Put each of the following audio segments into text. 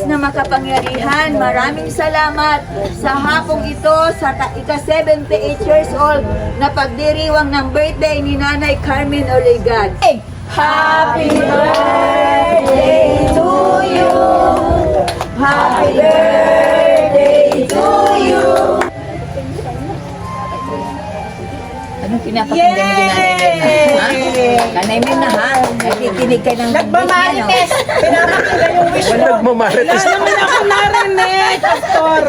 Na makapangyarihan, maraming salamat sa hapong ito sa ika-78 years old na pagdiriwang ng birthday ni Nanay Carmen Olegan. Happy birthday to you! Happy birthday to you! Anong pinapakinggan mo din Nanay Mel na? Ha? Nakikinig ka ng Nagmamarites! Pinapakinggan yung wish mo! Nagmamarites! Wala naman ako narinig, Pastor!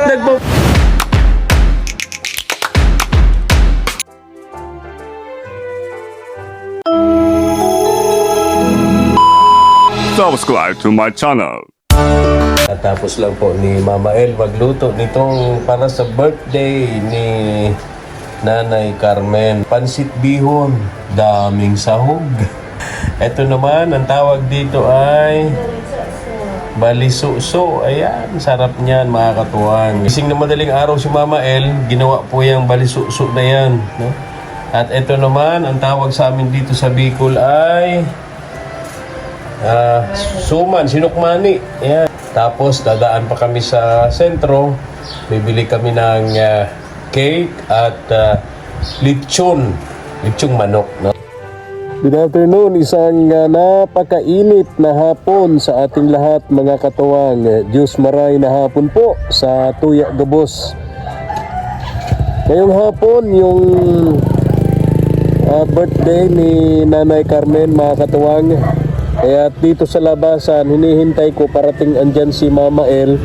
Subscribe to my channel. Natapos lang po ni Mama El magluto nitong para sa birthday ni Nanay Carmen. Pansit bihon, daming sahog. Ito naman, ang tawag dito ay balisuso. Ayan, sarap niyan mga katuwang. Gising na madaling araw si Mama El, ginawa po yung balisuso na yan. No? At ito naman, ang tawag sa amin dito sa Bicol ay suman, sinukmani. Ayan. Tapos dadaan pa kami sa sentro, bibili kami ng cake at lechong manok. No? Good afternoon, isang napakainit na hapon sa ating lahat mga katuwang. Diyos maray na hapon po sa Tuya Gabos. Ngayong hapon yung birthday ni Nanay Carmen mga katuwang. Kaya dito sa labasan, hinihintay ko parating andyan si Mama El.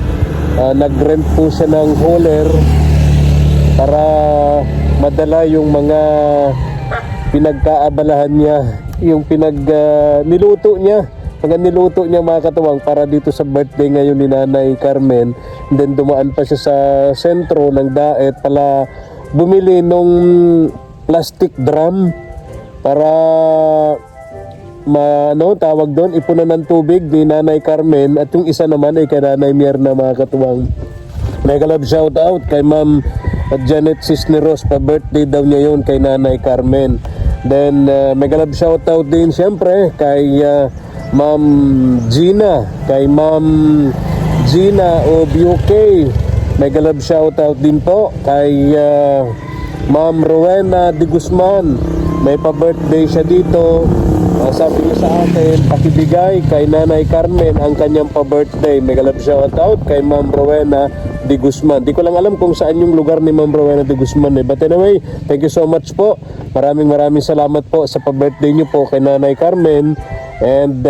Nag-rent po siya ng hauler para madala yung mga pinagkaabalahan niya, yung niluto niya. Mga niluto niya mga katuwang para dito sa birthday ngayon ni Nanay Carmen. And then dumaan pa siya sa sentro ng Daet para bumili nung plastic drum para tawag doon, ipunan ng tubig ni Nanay Carmen, at yung isa naman ay kay Nanay Mierna mga katuwang. Mega love shout out kay Ma'am Janet Cisneros, pa birthday daw niya yun kay Nanay Carmen. Then mega love shout out din siyempre kay Ma'am Gina, kay Ma'am Gina of UK. Mega love shout out din po kay Ma'am Rowena de Guzman, may pa birthday siya dito. Sabi niya sa akin, pakibigay kay Nanay Carmen ang kanyang pa-birthday. Mega love shout out kay Ma'am Rowena de Guzman. Di ko lang alam kung saan yung lugar ni Ma'am Rowena de Guzman. But anyway, thank you so much po. Maraming salamat po sa pa-birthday niyo po kay Nanay Carmen. And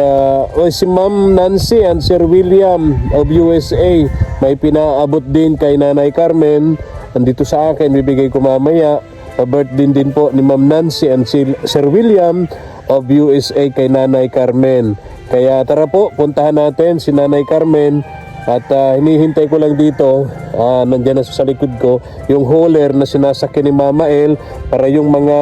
si Ma'am Nancy and Sir William of USA, may pinaabot din kay Nanay Carmen. Nandito sa akin, bibigay ko mamaya. Pa-birthday din po ni Ma'am Nancy and Sir William of USA kay Nanay Carmen. Kaya tara po, puntahan natin si Nanay Carmen. At hinihintay ko lang dito, nandyan na sa likod ko, yung hauler na sinasakyan ni Mama El para yung mga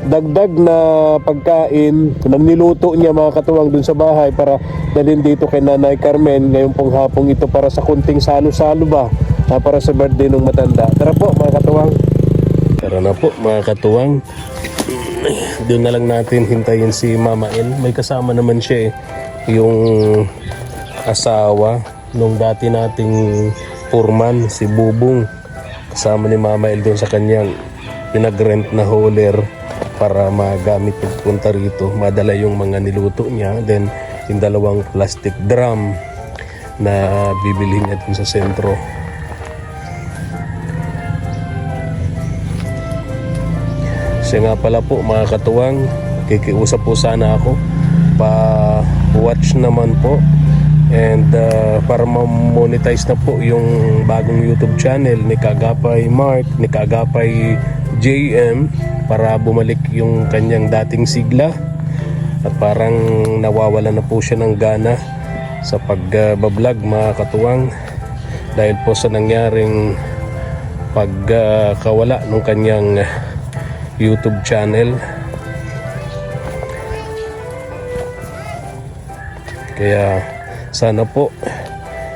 dagdag na pagkain na niluto niya mga katuwang dun sa bahay para dalhin dito kay Nanay Carmen ngayong pong hapong ito para sa kunting salo-salo ba, para sa birthday ng matanda. Tara po mga katuwang. Tara na po mga katuwang. Doon na lang natin hintayin si Mama El. May kasama naman siya yung asawa nung dati nating foreman, si Bubong. Kasama ni Mama El doon sa kanyang pinag-rent na hauler para magamit pagpunta rito, madala yung mga niluto niya. Then yung dalawang plastic drum na bibili niya doon sa sentro. Siya nga pala po mga katuwang, kikiusap po sana ako pa-watch naman po and para ma-monetize na po yung bagong YouTube channel ni Kagapay Mark, ni Kagapay JM, para bumalik yung kanyang dating sigla at parang nawawala na po siya ng gana sa pagbablog mga katuwang dahil po sa nangyaring pagkawala ng kanyang YouTube channel. Kaya sana po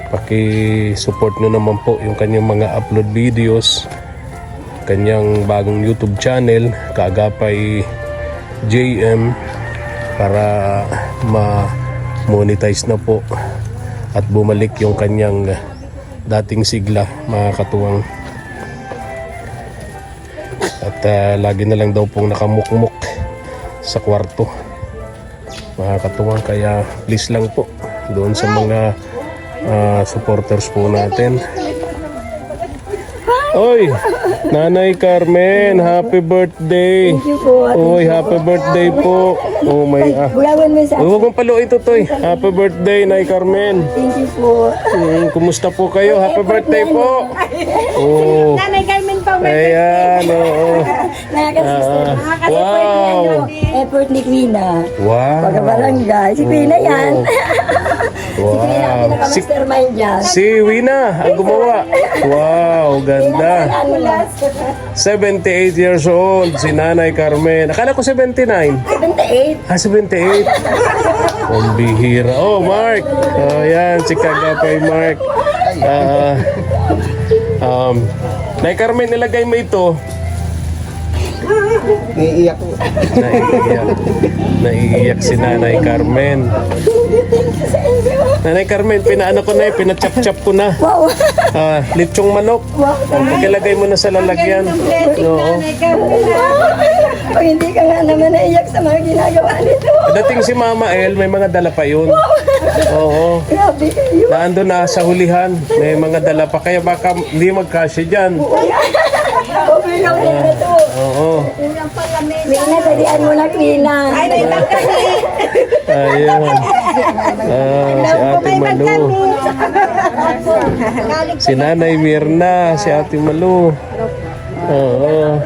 paki-support nyo naman po yung kanyang mga upload videos, kanyang bagong YouTube channel Kagapay JM, para ma-monetize na po at bumalik yung kanyang dating sigla, mga katuwang. At lagi na lang daw pong nakamukmuk sa kwarto, mga katuwang. Kaya please lang po doon sa mga supporters po natin. Oy, Nanay Carmen, happy birthday. Thank you po. Oy, happy birthday po. Oh my Buyawan mo sa Huwag mong paluin ito, Toy. Happy birthday, Nay Carmen. Thank you po. Kumusta po kayo? Happy birthday po. Oh. Nanay Carmen pa, Ayan, oo. Nakaka-sister. Wow. Effort ni Quina. Wow. Pagkabarangay. Si Quina yan. Si Quina ang Wow. pinaka-mastermind dyan. Si Wina ang gumawa. Wow, ganda. 78 years old, si Nanay Carmen. Akala ko 79. 78. 78. Ang bihira. Oh, Mark. Oh, yan, si Kagapay Mark. Nay Carmen, nilagay mo ito. Naiiyak. Naiiyak si Nanay Carmen. Nanay Carmen, pinaano ko na pinachap-chap ko na. Wow. Litsong manok. Pagkilagay mo na sa lalagyan. Oo. Pag hindi ka nga naman naiyak sa mga ginagawa nito. Dating si Mama El, may mga dala pa yun. Oo. Grabe kayo. Naando na sa hulihan. May mga dala pa. Kaya baka hindi magkasya dyan. Okay lang po ito. Oo. Quina, talian mo na, Quina. Ayun. Si Ate Malu. Si Nanay Mirna. Si Ate Malu. Oo.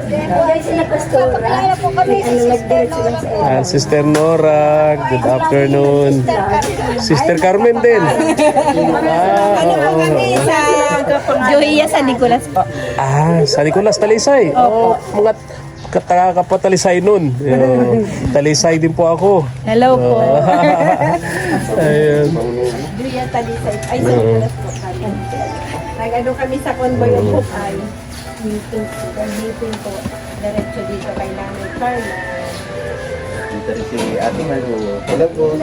Sila pastora. Ano nag-date sila sa Sister Nora, good afternoon. Sister Carmen din. Oo. Joya sa Nicolas po. Sa Nicolas Talisay. Oo. Mga kapatalisay nun. Talisay din po ako. Hello po. Ayun. Joya Talisay. Ay, sa Nicolas po. Nag-ano kami sa convoy of Bukay. Meeting po. Diretso dito kay Nanay Carla. Dito rin si Ate Malu. Hello po.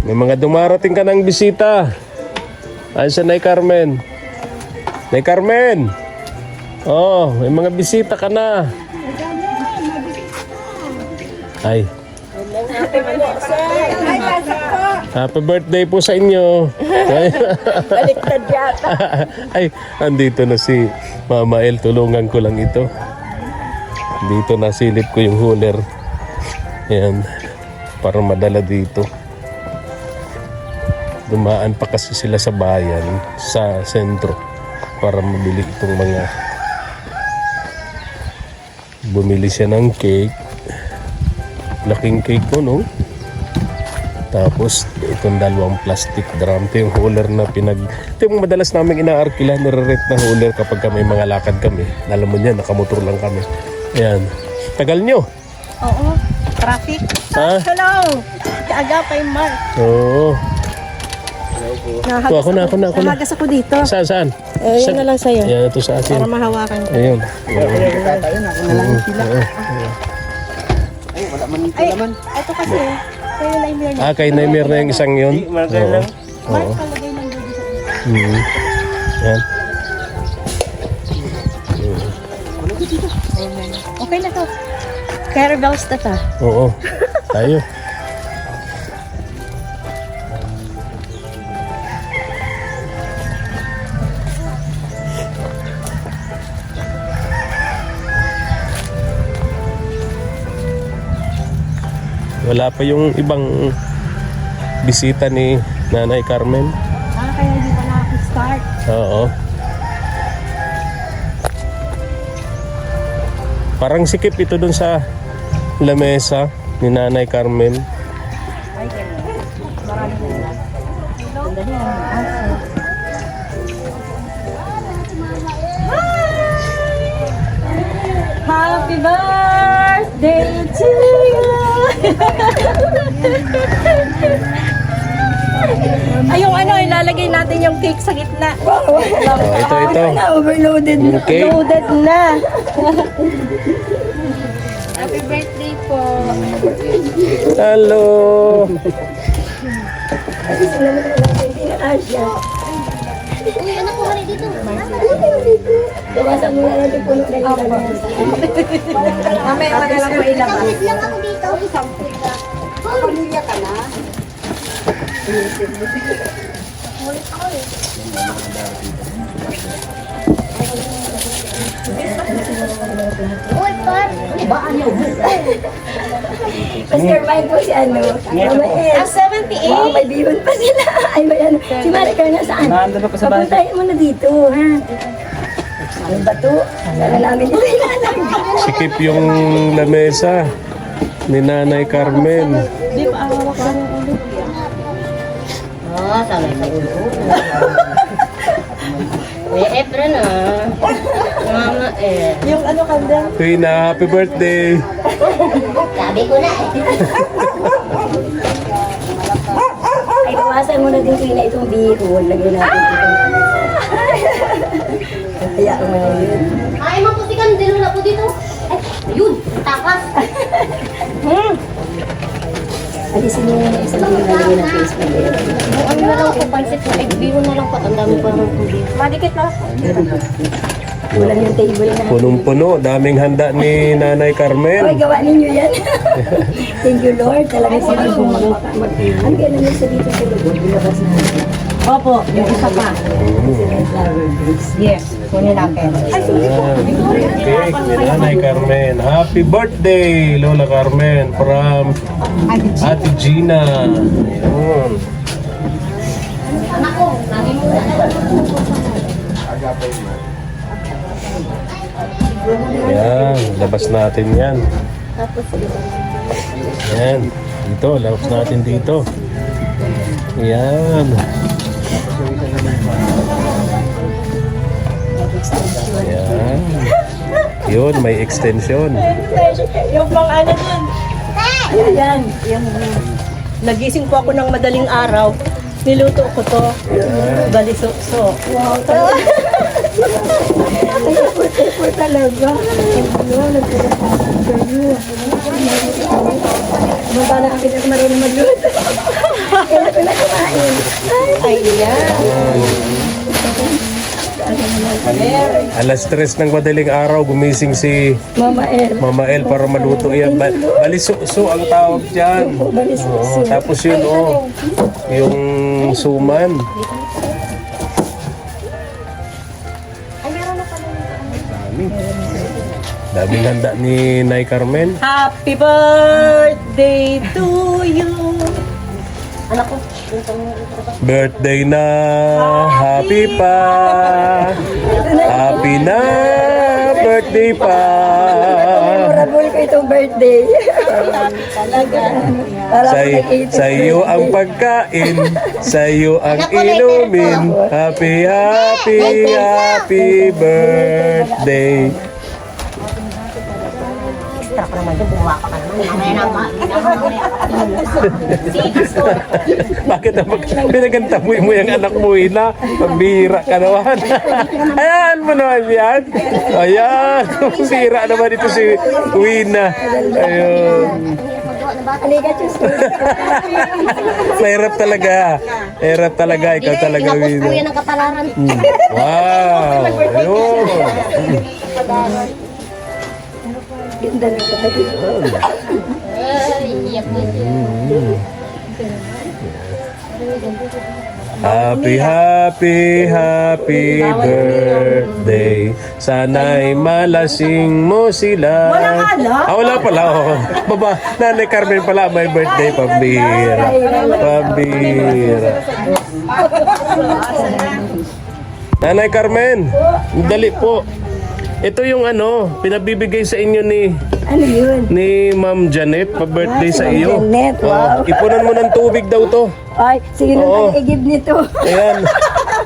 May mga dumarating ka ng bisita. Ayun sa Nay Carmen. Nay Carmen! Oh, may mga bisita ka na. Ay. Happy birthday po sa inyo. baliktad yata. Ay, andito na si Mama El. Tulungan ko lang ito. Dito nasilip ko yung huler. Ayan. Para madala dito. Dumaan pa kasi sila sa bayan, sa sentro, para mabili itong mga... Bumili siya ng cake. Laking cake ko, no? Tapos, itong dalawang plastic drum. Ito yung hauler na ito yung madalas namin inaarkila, nire-rent na hauler kapag may mga lakad kami. Alam mo niya, nakamotor lang kami. Ayan. Tagal nyo? Oo. Traffic. Ha? Hello. Kaagapay Mark. Oo. Ako na. Namagas ako dito. Saan? Yan na lang sa'yo. Ayan, ito sa Para akin. mahawakan ko. Ayun. Tatayo na. Ako na lang sila. Ay, wala man nito naman. Ito kasi, kayo na yung mirror. Kay Naimir na yung isang yun. Oo. Mark, palagay ng baby sa Yan. Okay na to. Caravels na to. Oo. Tayo. Wala pa yung ibang bisita ni Nanay Carmen. Kaya hindi pa nakaka-start. Oo. Parang sikip ito dun sa lamesa ni Nanay Carmen. Happy birthday to you! Ay, yung ano, ilalagay natin yung cake sa gitna. Oh, ito. Na-overloaded na. Okay. Loaded na. Happy birthday po. Hello. Uy, anak ko rin dito. Gawasan muna natin puno na yung lamesa. Mamaya wala lang po ilabas. Wait lang ako dito. Sampit na. Pamilya ka na. Uy, par. Baan niyo. Mastermind po si ano. Mama S. 78. Wow, may bihon pa sila. Ay, may ano. Si Maricar nasaan? Nandun pa sa bahay. Papuntahin mo na dito, ha? Ano ba to? Sana namin ito ilalag. Sikip yung lamesa ni Nanay Carmen. Oh, sanay sa ulo. May apron ah. Mama eh. Yung ano kanda? Quina, happy birthday. Sabi ko na eh. Ay, bawasan mo na din Quina itong bihon. Lagyan natin itong... Kaya mo na yun. Ay, mapusikan din na po dito. Ay, yun, takas. Alisin mo na isa lang yung nalagyan ng face mag Ano na lang po, pansit na bihon na lang po. Ang dami pa ng tubig. Madikit na. Kulang yung table na. Punong-puno, daming handa ni Nanay Oy, Carmen. gawa ninyo yan. Thank you, Lord. Talaga sila kung ang gano'n yung sa dito sa loob. Bilabas na. Opo, yung isa pa. Yes, kunin natin. Okay, ni Nanay Carmen. Happy birthday, Lola Carmen, from Ate Gina. Ayun. Anak ko, lagi mo na lang. Yan, labas natin yan. Yan, dito, labas natin dito. Yan. Yan. Yun, may extension. Yung pang ano dun. Yan. Yung nagising po ako ng madaling araw. Niluto ko to. Baliso-so. Wow. Ay, talaga. Maba na ang pinag-marunong magluto. Kaya ko na kumain. Ay, yan. Alas 3 ng madaling araw, gumising si Mama El. Mama El para maluto yan. Baliso-so ang tawag dyan. Oo, tapos yun, yung suman. Daming handa ni Nay Carmen. Happy birthday to you. Anak ko, Birthday na, happy pa. Happy na, birthday pa. Memorable ko itong birthday. Talaga. Para Sa iyo ang pagkain, sa iyo ang inumin. Happy, happy, happy birthday. extra pa naman doon, buwa pa ka naman. Mamaya na, Bakit naman pinagantamoy mo yung anak mo, Ina? Pambira ka naman. Ayan mo naman yan. Ayan, pambira naman ito si Wina. Ayun. Halika, Diyos ko. Mahirap talaga. Mahirap talaga. Ikaw talaga, Inapos Wina. po yan ang kapalaran. Wow. Ayun. Dali ko tayo. Ay, iyak na siya. Happy birthday. Sana'y malasing mo sila. Walang alak? Wala pala. Oh. Baba, Nanay Carmen pala may birthday. Pambira. Pambira. Nanay Carmen, dali po. Ito yung pinabibigay sa inyo Ano yun? ni Ma'am Janet, pa-birthday sa iyo. Janet, wow. Ipunan mo ng tubig daw to. Ay, sige Oo. nang i-give nito. Ayan.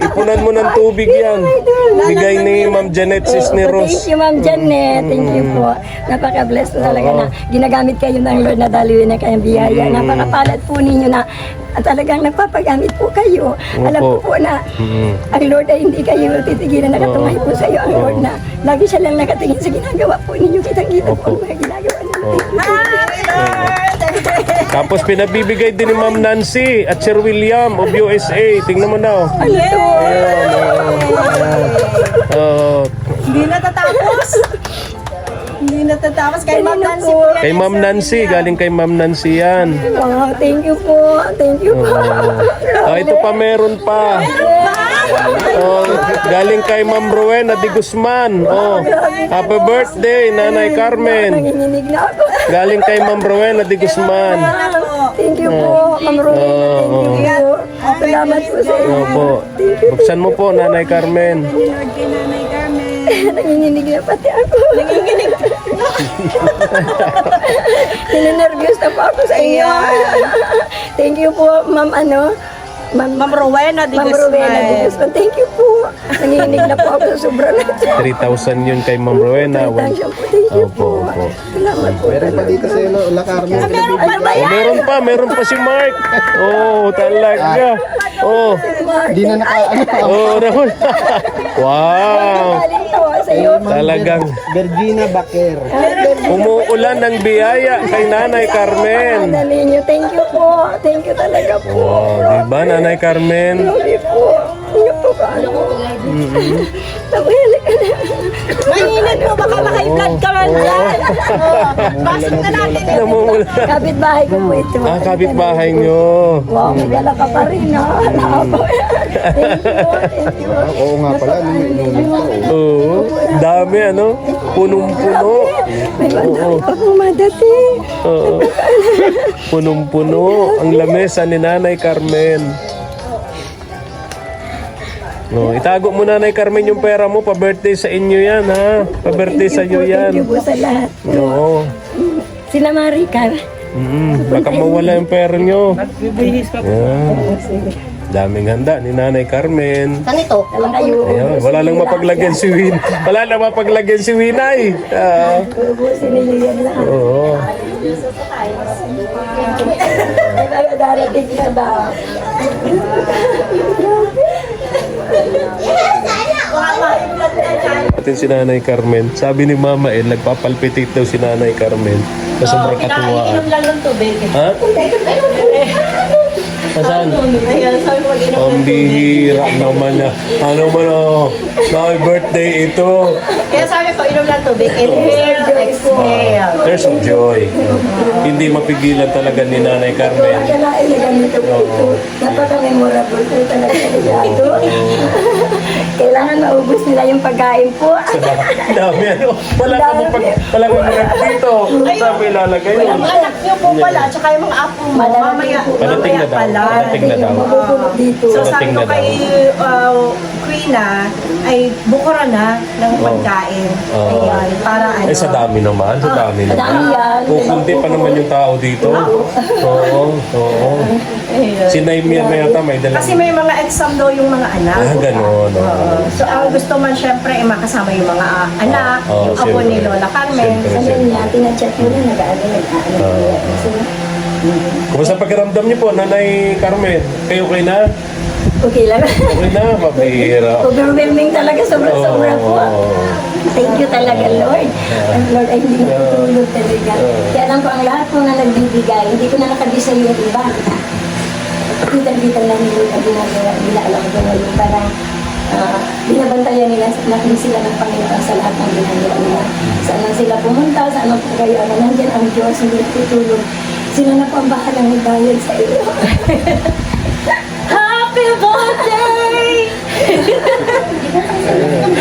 Ipunan mo ng tubig yan. Bigay ni Ma'am Janet Cisneros. Thank you, Ma'am Janet. Thank you po. Napaka-bless po talaga na ginagamit kayo ng Lord na daliwin na kayong biyaya. Napakapalad po ninyo na at talagang nagpapagamit po kayo. Alam ko po na ang Lord ay hindi kayo titigilan, nakatumay po sa iyo ang Lord na lagi siya lang nakatingin sa ginagawa po ninyo. Kitang-kita po ang mga ginagawa ninyo. Tapos pinabibigay din ni Ma'am Nancy at Sir William of USA. Tingnan mo na. Ano to? Oh, Hindi natatapos. Hindi natatapos. Kay Ma'am Nancy po yan. kay Ma'am Nancy, galing kay Ma'am Nancy yan. Oh, thank you po. Thank you po. Ito pa meron pa. Oh, galing kay Ma'am Rowena de Guzman. Oh, happy birthday, Nanay Carmen. Nanginginig na ako. Galing kay Ma'am Rowena de Guzman. Thank you po, Ma'am Rowena. Thank you po. Salamat po sa inyo. Opo. Buksan mo po, Nanay Carmen. Lord kay Nanay Carmen. Nanginginig na pati ako. Nanginginig. Ninenervyos na po ako sa inyo. Thank you po, Ma'am Ma'am Rowena de Ma'am Rowena de Guzman. Thank you po. Nanginginig na po ako sa sobra na. 3,000 yun kay Ma'am Rowena. Thank you po. Salamat po. Meron pa dito sa iyo, La Carmen. Meron pa, meron pa si Mark. Oh, talaga. Oh, Di na naka, pa. oh, naman. Wow. Galing to sa iyo. Talagang Virginia Baker. umuulan ng biyaya kay Nanay Carmen. Dali niyo. Thank you po. Thank you talaga po. Wow, diba Nanay Carmen? Sorry po. Hindi po ka. Nawili ka na. Mainit po. Baka maka-blood ka man dyan. Pasok na natin. Namumula. Kapit-bahay ko po ito. Kapitbahay nyo. Wow, may dala ka pa rin, ha? Thank you. Oo nga pala. Oo, dami punong-puno. May mandala pa pong madating. Oo. Punong-puno ang lamesa ni Nanay Carmen. No, itago mo Nanay Carmen yung pera mo, pa-birthday sa inyo yan ha. Pa-birthday sa inyo yan. Thank you po sa lahat. Oo. Sila Maricar. Baka mawala yung pera nyo. Yan. Daming handa ni Nanay Carmen. Saan ito? Alam kayo. Ayan, wala lang mapaglagyan si Win. Wala lang mapaglagyan si Winay. Ubusin ninyo yan lahat. Oo. Ay, darating na ba? Atin si Nanay Carmen. Sabi ni Mama nagpapalpitate daw si Nanay Carmen. Sa sobrang katuwaan. lang ng tubig. Ha? Saan? Ayan, sabi ko mag-inom. Ang bihira naman na. Ano man my birthday ito. Kaya sabi ko, inom lang tubig. Inhale, exhale. There's some joy. Hindi mapigilan talaga ni Nanay Carmen. Kailangan na ganito po ito. Napaka-memorable po talaga nila ito. Kailangan maubos nila yung pagkain po. Dami Wala kang rep dito. Sabi lalagay yun. Ang anak niyo po pala, tsaka yung mga apo mo, mamaya Padating na daw. pala. Padating na daw. Mabubulog dito. So sabi Padating ko na daw. kay Queena, ay bukura na ng pagkain. Oo. Ayan, para ano. Sa dami naman. Sa dami naman. dami yan. Kukunti pa naman yung tao dito. Oo. Oo. Si Naimia na yata may dalang. Kasi may mga exam daw yung mga anak. Ganon. So ang gusto man syempre ay makasama yung mga anak, Oo, yung apo ni siyempre. Lola Carmen. Siyempre. Sabi niya, tinachat mo na nag-ano. Kumusta pakiramdam niyo po, Nanay Carmen? Kayo okay na? Okay lang. Okay na? Mabihira. Overwhelming talaga, sobra-sobra po. Thank you talaga, Lord. Ang Lord ay hindi natutulog talaga. Kaya alam ko ang lahat po na nagbibigay, hindi ko na nakabisa yung iba. Kita-kita lang yung ginagawa nila, alam ko na yung parang binabantayan nila, nakin sila ng Panginoon sa lahat ng ginagawa nila. Saan man sila pumunta, saan man po kayo, nandiyan ang Diyos, hindi tutulong. Sila na po ang bahalang magbayad sa iyo. Happy birthday!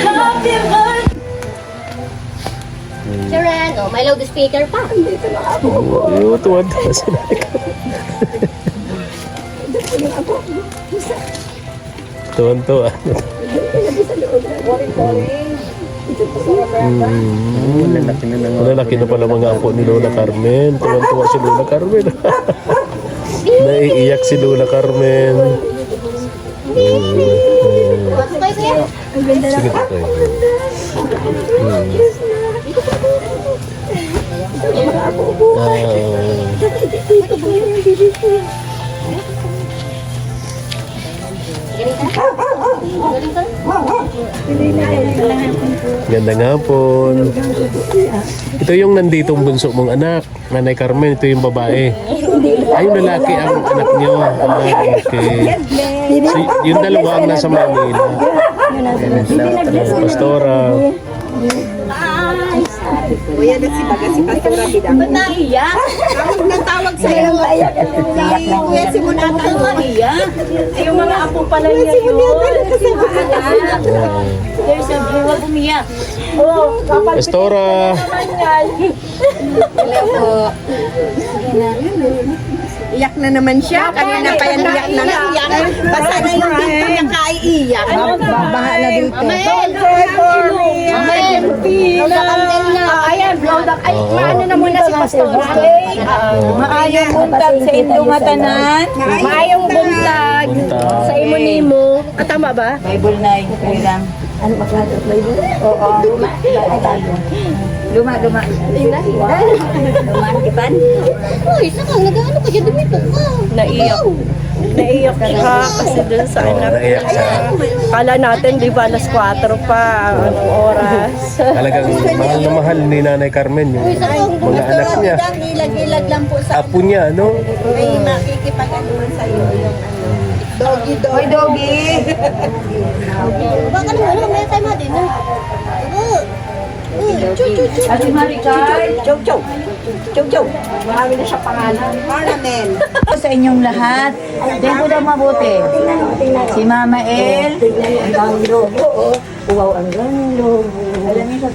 Happy birthday! Sharon, oh, may loudspeaker pa. Dito na ako. Yung tuwan-tuwa si Nanay Dito na ako. Tuwan-tuwa. Malalaki na pala mga apo ni Lola Carmen. Tuwan-tuwa si Lola Carmen. Naiiyak si Lola Carmen. Sakay kuya. Ang ganda na Sige po. tayo. Mga apo po. Galing ka? Galing ka? Ganda nga po. Ito yung nanditong bunso mong anak, Nanay Carmen. Ito yung babae. Ay, yung lalaki ang anak niyo. Okay. So, yung dalawa ang nasa Manila. Pastora. Kuya na si Baga, si Pastora Bida. Ba't naiyak? Tawag na tawag sa'yo. Si Kuya Simonata. Naiyak? Yung mga apo pala niya yun. There's a view. Huwag umiyak. Pastora. Hello po. Iyak na naman siya. Kanina pa yan iyak na iyak. Basta na yung dito niya kaiiyak. Baha na dito. Amen. Ayan, blow up. Ay, maano na muna si Pastor. Maayong buntag sa inyong matanan. Maayong buntag sa imo nimo. Tama ba? Bible na yun. Kaya lang. Ano maklado? Oo. Luma. Luma, kipan. Uy, saka nag-ano ka dyan dumito ka. Naiyak. Naiyak siya kasi dun sa anak Naiyak siya. Kala natin, di ba, alas 4 pa, anong oras. Talagang mahal na mahal ni Nanay Carmen yung mga anak niya. Ilag-ilag lang po sa Apo niya, no? may makikipag-anuman sa'yo yung ano. Doggy. Hoy, doggy. Baka naman, ano, may tayo din na. Ate Maricar. Chow. Marami na siya pangalan. Marnamel. Sa inyong lahat. Tingnan ko daw mabuti. Si Mama El. Ang lobo. Wow, ang ganda. Alam niyo, sa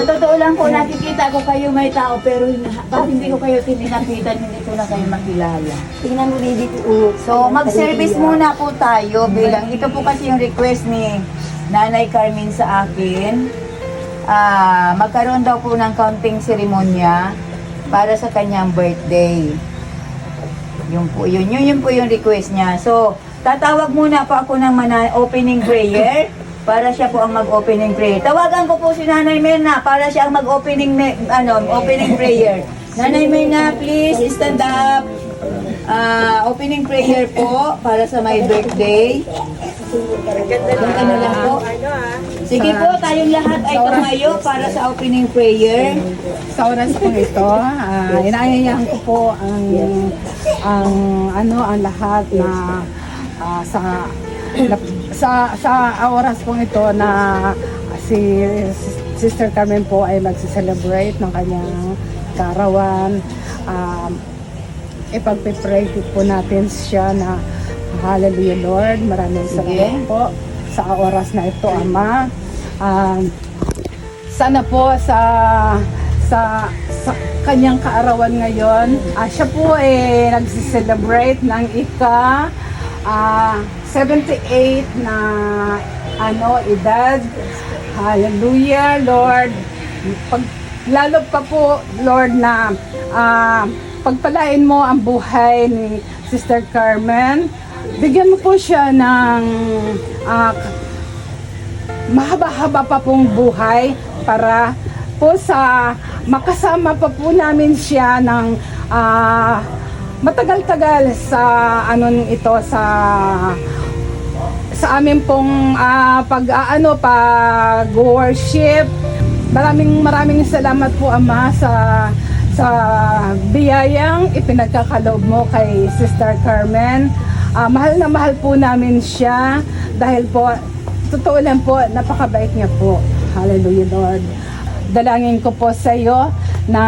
totoo lang po, nakikita ko kayo may tao, pero pag hindi ko kayo tininapitan, hindi ko na kayo makilala. Tingnan mo dito. So, mag-service muna po tayo bilang, ito po kasi yung request ni Nanay Carmen sa akin. Magkaroon daw po ng counting seremonya para sa kanyang birthday. Yun po yung request niya. So, tatawag muna po ako ng opening prayer para siya po ang mag-opening prayer. Tawagan ko po si Nanay Mena para siya ang mag-opening opening prayer. Nanay Mena, please stand up. Opening prayer po para sa my birthday. Ano lang po. Sige po, tayong lahat ay tumayo para sa opening prayer. Sa oras po ito, inaanyayahan ko po ang lahat na sa oras po ito na si Sister Carmen po ay magsi-celebrate ng kanyang kaarawan. Ipagpipray po natin siya na Hallelujah Lord, maraming salamat po sa oras na ito, Ama. Sana po sa kanyang kaarawan ngayon, siya po ay nagsi-celebrate ng 78 na edad. Hallelujah Lord. Lalo pa po Lord na pagpalain mo ang buhay ni Sister Carmen. Bigyan mo po siya ng mahaba-haba pa pong buhay para po sa makasama pa po namin siya ng matagal-tagal sa sa amin pong pag-worship. Maraming salamat po, Ama, sa biyayang ipinagkakaloob mo kay Sister Carmen. Mahal na mahal po namin siya dahil po, totoo lang po, napakabait niya po. Hallelujah, Lord. dalangin ko po sa iyo na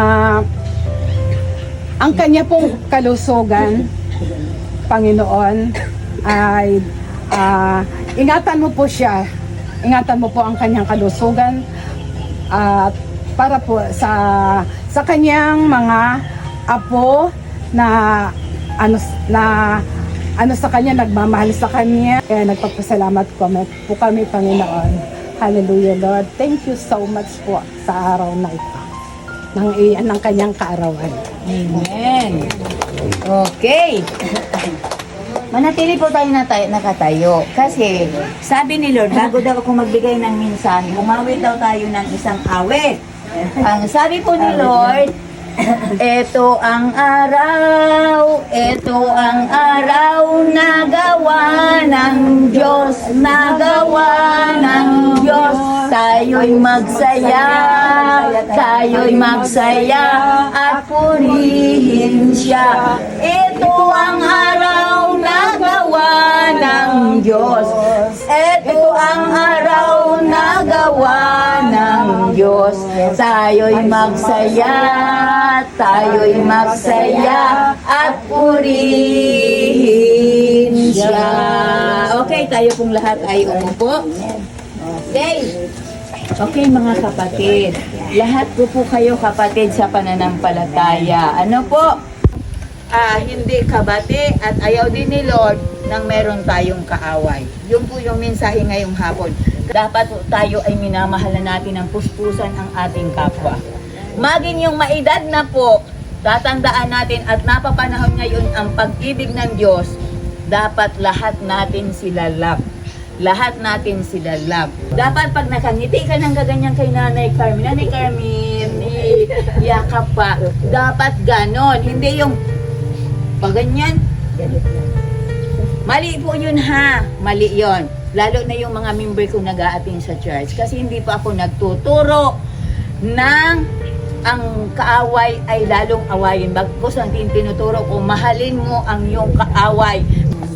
ang kanya pong kalusugan, Panginoon, ay ingatan mo po siya. Ingatan mo po ang kanyang kalusugan at para po sa kanyang mga apo na sa kanya, nagmamahal sa kanya. Kaya nagpapasalamat po kami, Panginoon. Hallelujah, Lord. Thank you so much po sa araw na ito ng kanyang kaarawan. Amen. Okay. Manatili po tayo nakatayo. Kasi sabi ni Lord, bago daw ako magbigay ng mensahe, umawit daw tayo ng isang awit. Ang sabi po ni Lord, ito ang araw na gawa ng Diyos, tayo'y magsaya at purihin siya. Ito ang araw na gawa ng Diyos. Ito ang araw na gawa ng Diyos. Tayo'y magsaya at purihin siya. Okay, tayo pong lahat ay umupo. Okay. Okay mga kapatid, lahat po kayo kapatid sa pananampalataya. Ano po? Hindi kabati at ayaw din ni Lord nang meron tayong kaaway. Yun po yung mensahe ngayong hapon. Dapat po tayo ay minamahalan natin ng puspusan ang ating kapwa. Maging yung maedad na po, tatandaan natin at napapanahon ngayon ang pag-ibig ng Diyos, dapat lahat natin sila love. Lahat natin sila love. Dapat pag nakangiti ka ng gaganyan kay Nanay Carmen, yakap pa. Dapat ganon. Hindi yung paganyan. Mali po yun ha. Mali yun. Lalo na yung mga member ko nag-a-attend sa church. Kasi hindi pa ako nagtuturo ng ang kaaway ay lalong awayin. Bagkus ang tinuturo ko, mahalin mo ang iyong kaaway.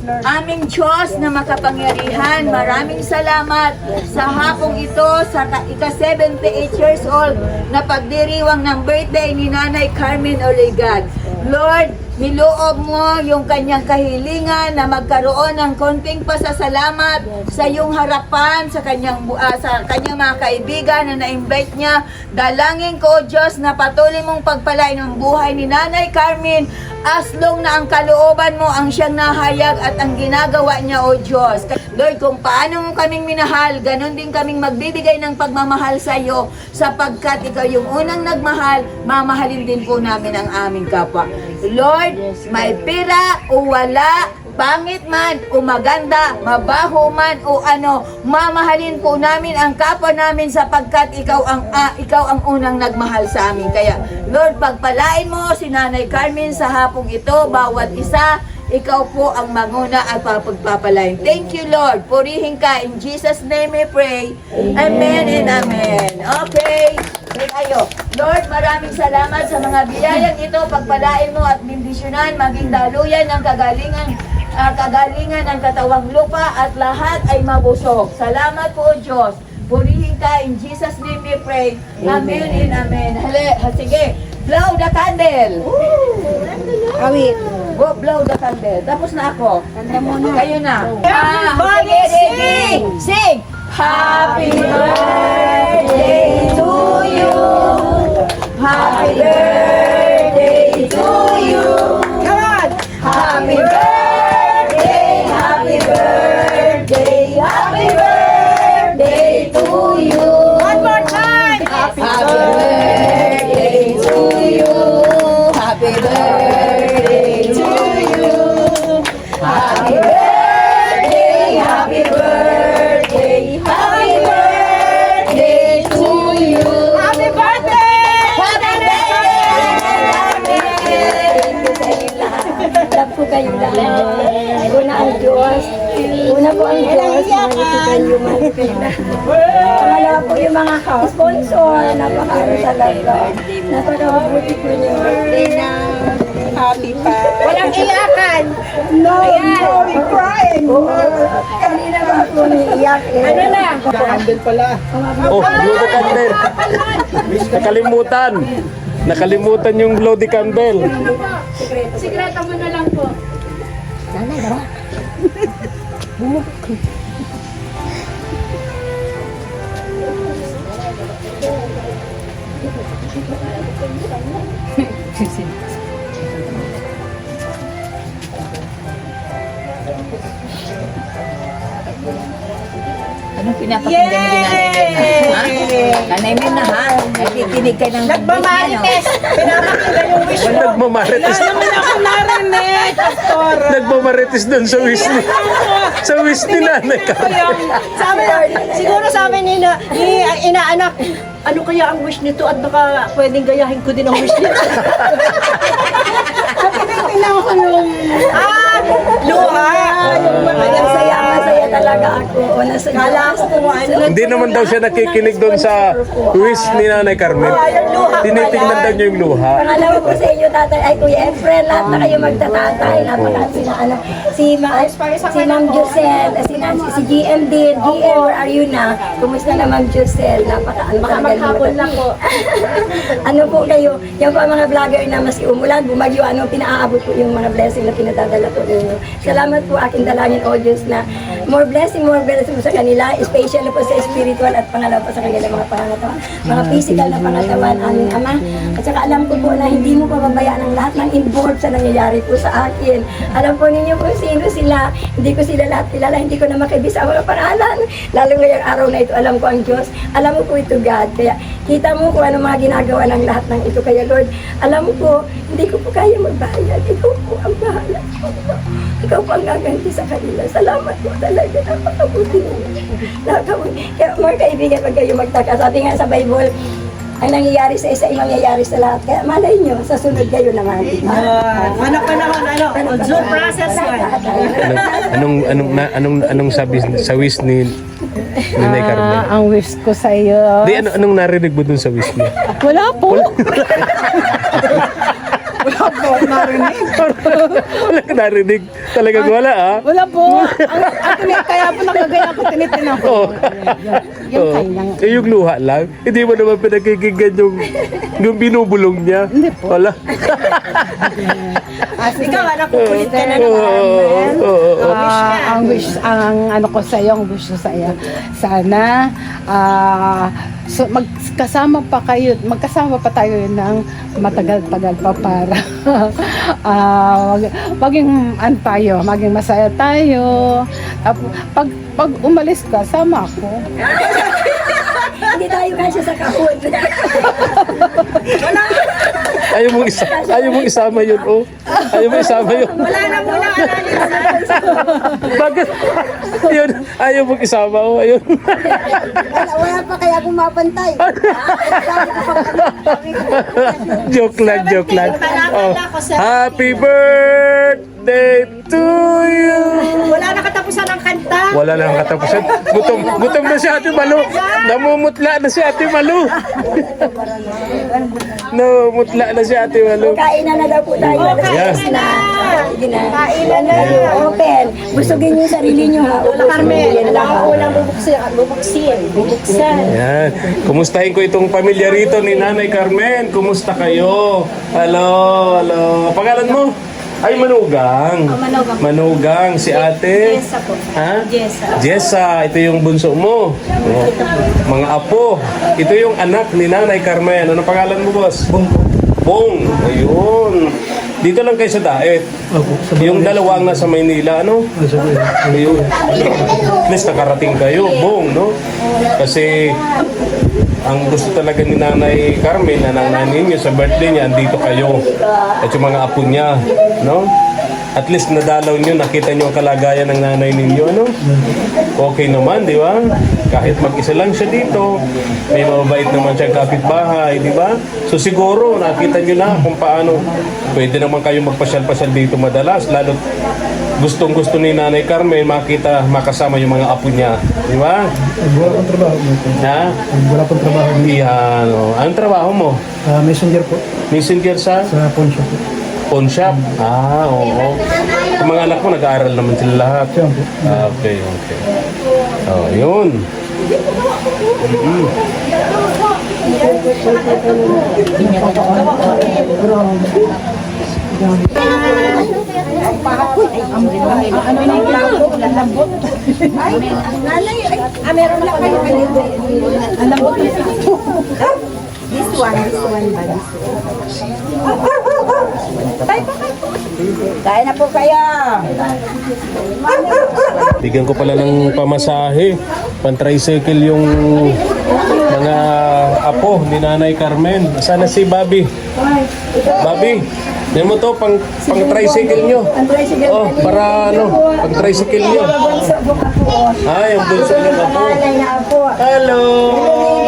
Aming Diyos na makapangyarihan, maraming salamat sa hapong ito, sa ika-78 years old na pagdiriwang ng birthday ni Nanay Carmen Oligad. Lord, niloob mo yung kanyang kahilingan na magkaroon ng konting pasasalamat sa iyong harapan, sa kanyang mga kaibigan na na-invite niya. Dalangin ko, O Diyos, na patuloy mong pagpalain ang buhay ni Nanay Carmen, as long na ang kalooban mo ang siyang nahayag at ang ginagawa niya, O Diyos. Lord, kung paano mo kaming minahal, ganun din kaming magbibigay ng pagmamahal sa iyo, sapagkat ikaw yung unang nagmahal, mamahalin din po namin ang aming kapwa. Lord, may pera o wala, pangit man o maganda, mabaho man o ano, mamahalin po namin ang kapwa namin sapagkat ikaw ang unang nagmahal sa amin. Kaya Lord, pagpalain mo si Nanay Carmen sa hapong ito, bawat isa, ikaw po ang manguna at pagpapalain. Thank you, Lord. Purihin ka. In Jesus' name we pray. Amen and amen. Okay. Tayo. Lord, maraming salamat sa mga biyayang ito. Pagpalain mo at bindisyonan, maging daluyan ng kagalingan ng katawang lupa at lahat ay mabusog. Salamat po, O Diyos. Purihin ka. In Jesus' name we pray. Amen and amen. Sige. Blow the candle. Awit. Go, blow the candle. Tapos na ako. Kanta muna. Kayo na. Everybody Sige, sing! Happy birthday to you. Happy birthday to you. Come on. Happy birthday, happy birthday, happy birthday to you. One more time. Happy birthday to you. Happy birthday to you. Happy birthday, happy birthday, happy birthday to you. Happy birthday. Happy birthday. Love po kayo lahat. Una ang Diyos. Una po ang Diyos. Mahal yung mahal kayo. Pangalawa po yung mga sponsor. Napakaano talaga. Napakabuti po niyo. Happy pa. Walang iyakan. No, we crying. Hindi na ba po niiyak eh. Ano na? Oh, blow the candle. Nakalimutan. Nakalimutan yung bloody candle. Sigreta mo na lang po. Anong pinapakinggan niyo kay Nanay Mirna? Ha? Nanay Mirna, ha? Nakikinig ka ng Nagmamarites! Pinapakinggan yung wish mo. Nagmamarites. Naman ako narinig, Pastor. Nagmamarites doon sa wish ni. Sa wish ni Nanay Carmen. Sabi na, siguro sabi ni inaanak, ano kaya ang wish nito at baka pwedeng gayahin ko din ang wish nito. Tingnan ko yung... luha! Masaya talaga ako. Kala ko kung ano. Hindi naman daw siya nakikinig doon sa wish ni Nanay Carmen. Tinitingnan daw niya yung luha. Pangalawa po sa inyo, tatay, ay Kuya Efren, lahat na kayo magtatatay. Si Ma'am Josel, si GM din. GM, where are you na? Kumusta na Ma'am Josel? Baka maghapon na po. Ano po kayo? Yan po ang mga vlogger na maski umulan, bumagyo, ano, pinaaabot po yung mga blessing na pinadadala po ninyo. Salamat po aking dalangin audience na more blessing po sa kanila, especially po sa spiritual at pangalawa po sa kanila mga pangatawan, mga physical na pangatawan, aming Ama. At saka alam ko po na hindi mo pababayaan ang lahat ng involved sa nangyayari po sa akin. Alam po ninyo kung sino sila, hindi ko sila lahat kilala, hindi ko na makibisa ang mga pangalan. Lalo ngayong araw na ito, alam ko ang Diyos, alam mo po ito God. Kaya kita mo kung ano mga ginagawa ng lahat ng ito. Kaya Lord, alam mo po, hindi ko po kaya magbayad. Ikaw po ang bahala. Ikaw po ang gaganti sa kanila. Salamat po talaga. Napakabuti ninyo. Kaya mga kaibigan, pag kayo magtaka, sabi nga sa Bible, ang nangyayari sa isa ay mangyayari sa lahat. Kaya malay nyo, sa sunod kayo naman. Ano Zoom process yan. Anong sabi sa wish ni Nanay Carmen? Ang wish ko sa iyo. Di, anong narinig mo dun sa wish niya? Wala po. Wala po, narinig. Wala ka narinig. Talagang wala, ah. Wala po. Kaya po nakagaya ko, tinitin ako. Yan kayo lang. Eh, yung luha lang. Hindi mo naman pinakikinggan yung binubulong niya. Hindi po. Wala. Ikaw, anak ko, kulit ka na naman. Ang wish, ang ano ko sa iyo, ang wish ko sa iyo, sana magkasama pa tayo ng matagal-tagal pa para maging maging masaya tayo. Pag umalis ka, sama ako. Hindi tayo kasya sa kahon. Ayaw mong isama yun, oh. Ayaw mong isama yun. Wala na muna, Bakit? Yun, ayaw mong isama, oh. Ayun. wala pa kaya pumapantay. Joke lang. Oh. Happy birthday to you. Wala na katapusan ng kanta. Wala lang katapusan. Gutom na si Ate Malu. Namumutla na si Ate Malu. Namumutla na si Ate Malu. Kainan na daw po tayo. Yeah. Kainan na. Open. Busugin yung sarili nyo ha. Wala Carmen, walang bubuksan. Yan. Kumustahin ko itong pamilya rito ni Nanay Carmen. Kumusta kayo? Hello. Pangalan mo? Ay, Manugang. Manugang. Si ate? Jessa po. Ha? Jessa. Jessa. Ito yung bunso mo. Oh. Mga apo. Ito yung anak ni Nanay Carmen. Ano pangalan mo, boss? Bong. Ayun. Dito lang kayo sa Daet. Yung dalawa ang nasa Maynila, ano? Ayun. At least nakarating kayo, Bong, no? Kasi ang gusto talaga ni Nanay Carmen na nanay niyo sa birthday niya, andito kayo. At yung mga apo niya, no? At least nadalaw niyo, nakita niyo ang kalagayan ng nanay ninyo, ano? Okay naman, di ba? Kahit mag-isa lang siya dito, may mababait naman siyang kapitbahay, di ba? So siguro, nakita niyo na kung paano pwede naman kayo magpasyal-pasyal dito madalas, lalo gustong-gusto ni Nanay Carmen makasama yung mga apo niya, di ba? Wala pang trabaho mo po. Ha? Wala pang trabaho mo. Iyan, oh. Anong trabaho mo? Messenger po. Messenger sa Sa pawn shop po. pawn shop? Ah, oo. Yung mga anak mo, nag-aaral naman sila lahat. Siya po. Ah, okay. Oh, yun. Meron lang kayo. Alam mo, this one ba? Kain na po kayo. Bigyan ko pala ng pamasahe. Pan-tricycle yung mga apo ni Nanay Carmen. Sana si Bobby. Bobby, yan mo to, pang-tricycle nyo. Ang tricycle Oh, para ano, pang-tricycle nyo. bunso po ako. Ay, ang bunso ng apo. Panganay na ako. Hello!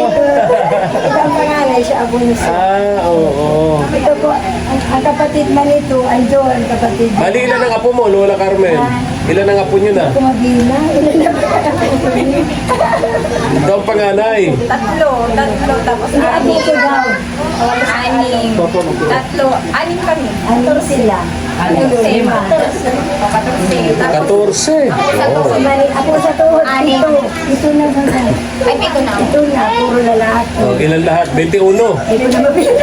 Ito ang panganay siya ako niya. Oo. Ito po, ang kapatid man ito, ay John, kapatid. Bali, ilan ang apo mo, Lola Carmen? Ilan ang apo nyo na? Kumagina. Ito ang panganay. Tatlo, tapos Ano ito daw? anim. Tatlo, anim kami. Ano sila? Ano lima? 14. 14. Oh. Ako sa tuhod, ito na ba? Ay, pito na. Ito na, puro lalaki. Oh, ilan lahat? 21. Ito na mabili.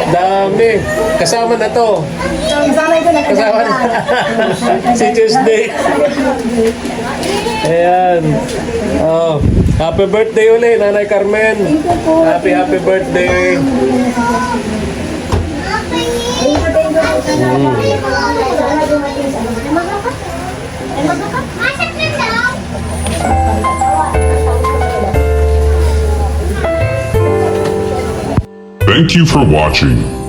Dami. Kasama na to. Kasama ito na Kasama na. Si Tuesday. Ayan. Oh, happy birthday ulit, Nanay Carmen. Happy birthday. Thank you for watching.